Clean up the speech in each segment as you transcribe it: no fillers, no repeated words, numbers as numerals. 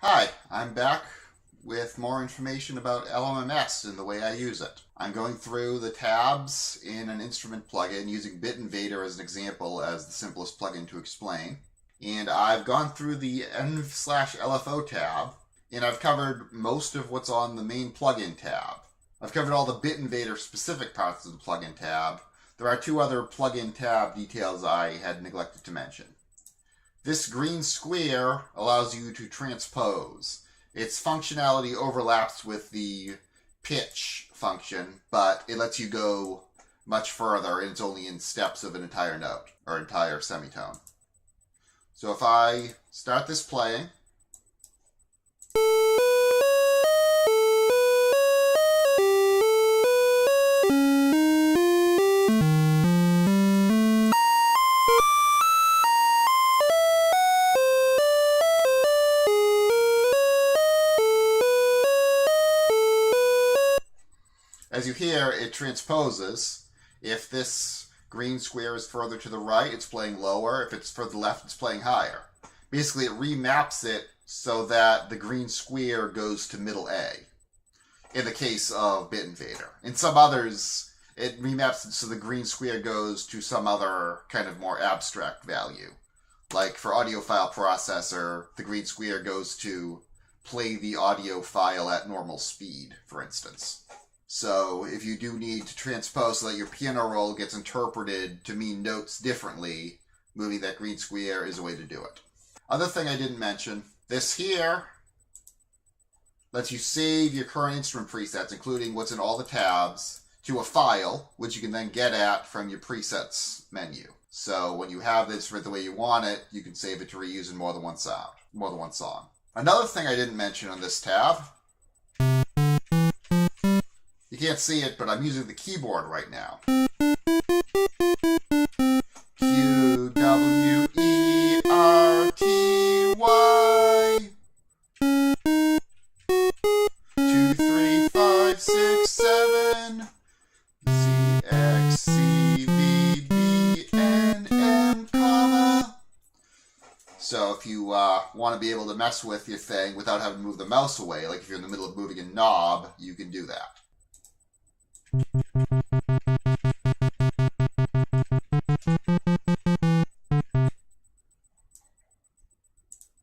Hi, I'm back with more information about LMMS and the way I use it. I'm going through the tabs in an instrument plugin using Bit Invader as an example as the simplest plugin to explain. And I've gone through the N/LFO tab, and I've covered most of what's on the main plugin tab. I've covered all the Bit Invader specific parts of the plugin tab. There are two other plugin tab details I had neglected to mention. This green square allows you to transpose. Its functionality overlaps with the pitch function, but it lets you go much further, and it's only in steps of an entire note, or entire semitone. So if I start this playing, as you hear, it transposes. If this green square is further to the right, it's playing lower. If it's further left, it's playing higher. Basically, it remaps it so that the green square goes to middle A, in the case of Bit Invader. In some others, it remaps it so the green square goes to some other kind of more abstract value. Like for audio file processor, the green square goes to play the audio file at normal speed, for instance. So if you do need to transpose so that your piano roll gets interpreted to mean notes differently, moving that green square is a way to do it. Other thing I didn't mention, this here lets you save your current instrument presets, including what's in all the tabs, to a file, which you can then get at from your presets menu. So when you have this the way you want it, you can save it to reuse in more than one song. Another thing I didn't mention on this tab, you can't see it, but I'm using the keyboard right now. QWERTY 2, 3, 5, 6, 7 CXCVBNM, comma. So if you want to be able to mess with your thing without having to move the mouse away, like if you're in the middle of moving a knob, you can do that.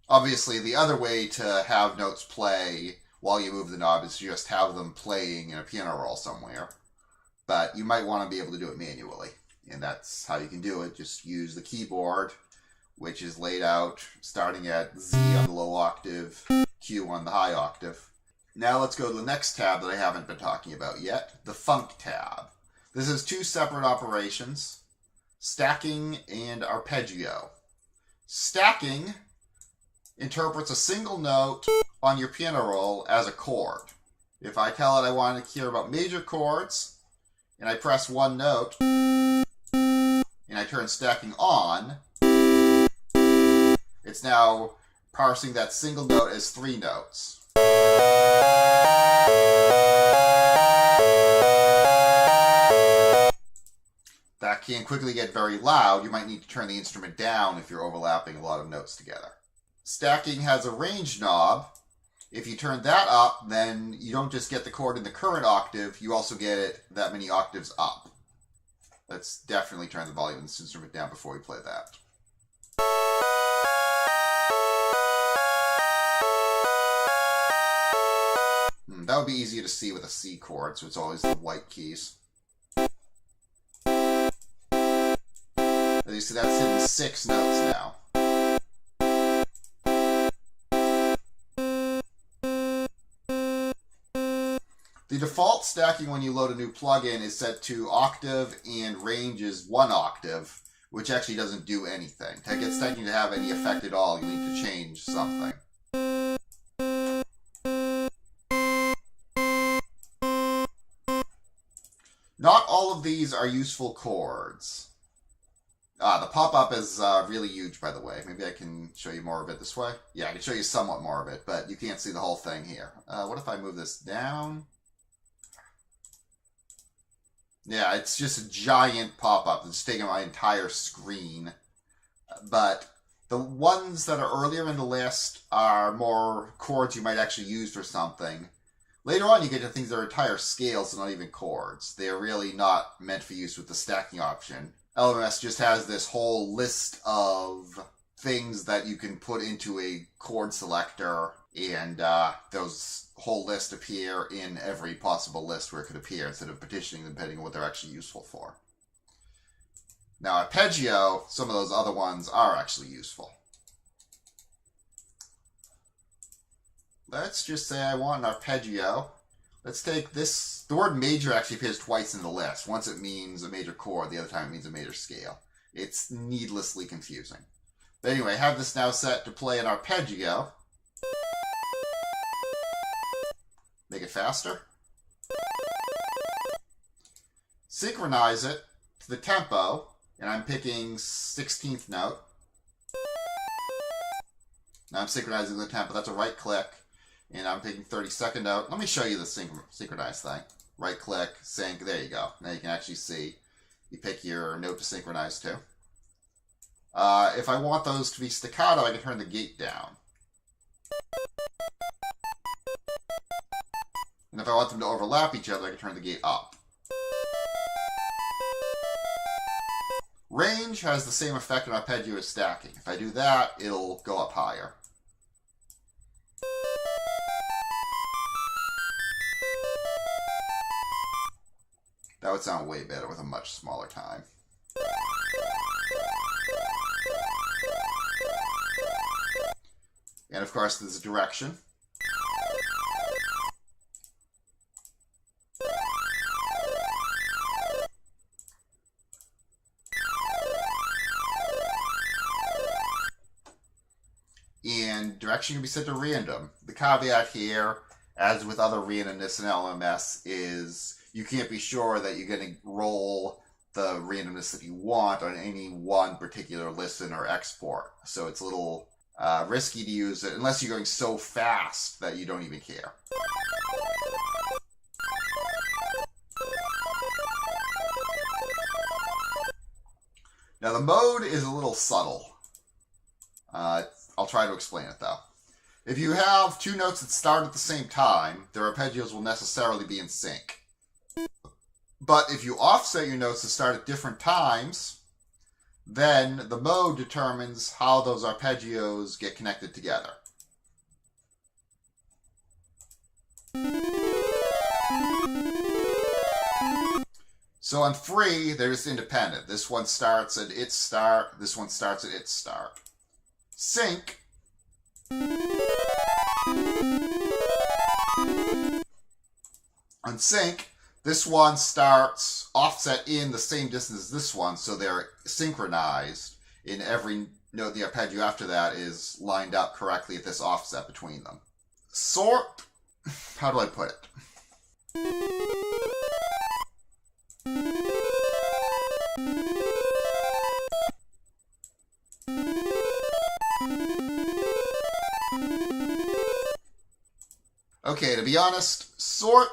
Obviously, the other way to have notes play while you move the knob is to just have them playing in a piano roll somewhere. But you might want to be able to do it manually. And that's how you can do it. Just use the keyboard, which is laid out starting at Z on the low octave, Q on the high octave. Now let's go to the next tab that I haven't been talking about yet, the func tab. This is two separate operations, stacking and arpeggio. Stacking interprets a single note on your piano roll as a chord. If I tell it I want to hear about major chords, and I press one note, and I turn stacking on, it's now parsing that single note as three notes. That can quickly get very loud. You might need to turn the instrument down if you're overlapping a lot of notes together. Stacking has a range knob. If you turn that up, then you don't just get the chord in the current octave, you also get it that many octaves up. Let's definitely turn the volume of this instrument down before we play that. That would be easier to see with a C chord, so it's always the white keys. As you see, that's hitting 6 notes now. The default stacking when you load a new plugin is set to octave, and range is 1 octave, which actually doesn't do anything. To get stacking to have any effect at all, you need to change something. Not all of these are useful chords. The pop-up is really huge, by the way. Maybe I can show you more of it this way. Yeah, I can show you somewhat more of it, but you can't see the whole thing here. What if I move this down? Yeah, it's just a giant pop-up that's taking my entire screen. But The ones that are earlier in the list are more chords you might actually use for something. Later on, you get to things that are entire scales and not even chords. They're really not meant for use with the stacking option. LMMS just has this whole list of things that you can put into a chord selector, and those whole list appear in every possible list where it could appear instead of partitioning them depending on what they're actually useful for. Now, arpeggio, some of those other ones are actually useful. Let's just say I want an arpeggio. Let's take this. The word major actually appears twice in the list. Once it means a major chord, the other time it means a major scale. It's needlessly confusing. But anyway, I have this now set to play an arpeggio. Make it faster. Synchronize it to the tempo, and I'm picking 16th note. Now I'm synchronizing the tempo. That's a right click. And I'm picking 32nd note. Let me show you the synchronized thing. Right click, sync, there you go. Now you can actually see. You pick your note to synchronize to. If I want those to be staccato, I can turn the gate down. And if I want them to overlap each other, I can turn the gate up. Range has the same effect on arpeggio as stacking. If I do that, it'll go up higher. That would sound way better with a much smaller time. And of course, there's a direction. And direction can be set to random. The caveat here, as with other randomness in LMMS, is you can't be sure that you're going to roll the randomness that you want on any one particular listen or export. So it's a little risky to use it unless you're going so fast that you don't even care. Now the mode is a little subtle. I'll try to explain it though. If you have two notes that start at the same time, their arpeggios will necessarily be in sync. But if you offset your notes to start at different times, then the mode determines how those arpeggios get connected together. So on free, they're just independent. This one starts at its start, this one starts at its start. Sync on sync, this one starts offset in the same distance as this one, so they're synchronized in every note. The arpeggio after that is lined up correctly at this offset between them. Sort, how do I put it? Okay, to be honest, sort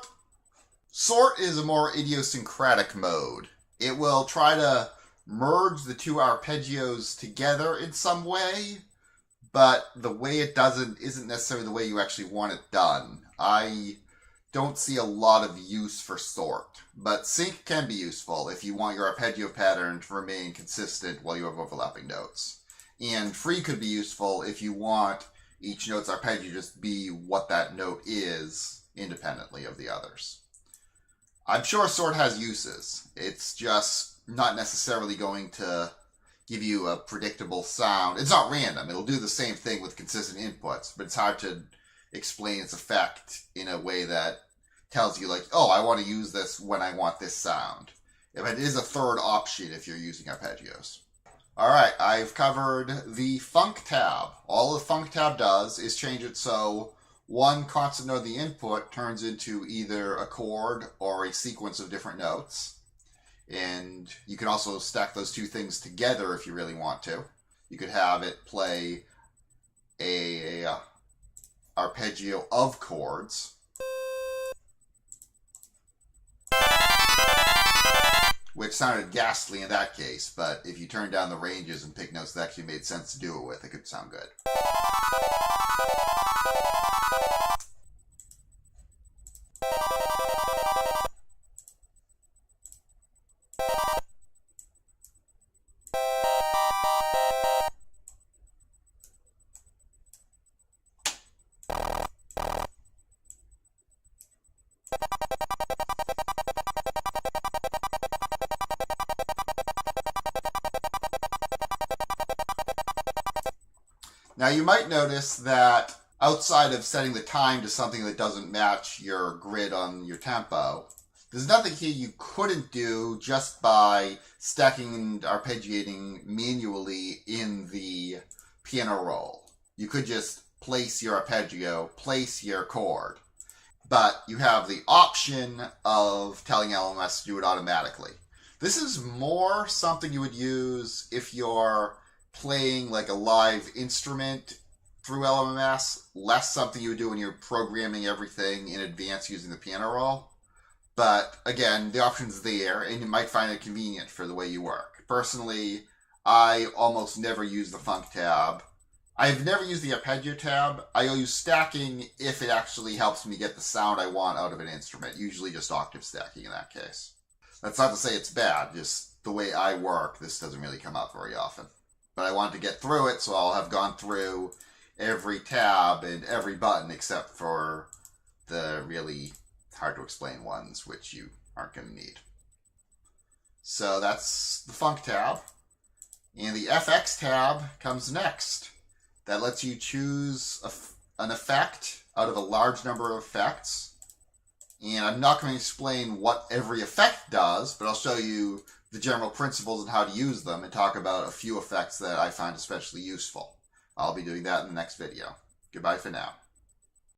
is a more idiosyncratic mode. It will try to merge the two arpeggios together in some way, but the way it does it isn't necessarily the way you actually want it done. I don't see a lot of use for sort, but sync can be useful if you want your arpeggio pattern to remain consistent while you have overlapping notes. And free could be useful if you want each note's arpeggio just be what that note is independently of the others. I'm sure sort has uses. It's just not necessarily going to give you a predictable sound. It's not random. It'll do the same thing with consistent inputs, but it's hard to explain its effect in a way that tells you, like, oh, I want to use this when I want this sound. If it is a third option if you're using arpeggios. All right, I've covered the func tab. All the func tab does is change it so one constant note of the input turns into either a chord or a sequence of different notes. And you can also stack those two things together if you really want to. You could have it play a arpeggio of chords, which sounded ghastly in that case, but if you turn down the ranges and pick notes that actually made sense to do it with, it could sound good. Now you might notice that outside of setting the time to something that doesn't match your grid on your tempo, there's nothing here you couldn't do just by stacking and arpeggiating manually in the piano roll. You could just place your arpeggio, place your chord, but you have the option of telling LMMS to do it automatically. This is more something you would use if you're playing like a live instrument through LMMS, less something you would do when you're programming everything in advance using the piano roll. But again, the option's there, and you might find it convenient for the way you work. Personally, I almost never use the func tab. I've never used the arpeggio tab. I use stacking if it actually helps me get the sound I want out of an instrument, usually just octave stacking in that case. That's not to say it's bad, just the way I work, this doesn't really come up very often. But I wanted to get through it, so I'll have gone through every tab and every button except for the really hard to explain ones, which you aren't going to need. So that's the func tab. And the FX tab comes next. That lets you choose an effect out of a large number of effects. And I'm not going to explain what every effect does, but I'll show you the general principles and how to use them and talk about a few effects that I find especially useful. I'll be doing that in the next video. Goodbye for now.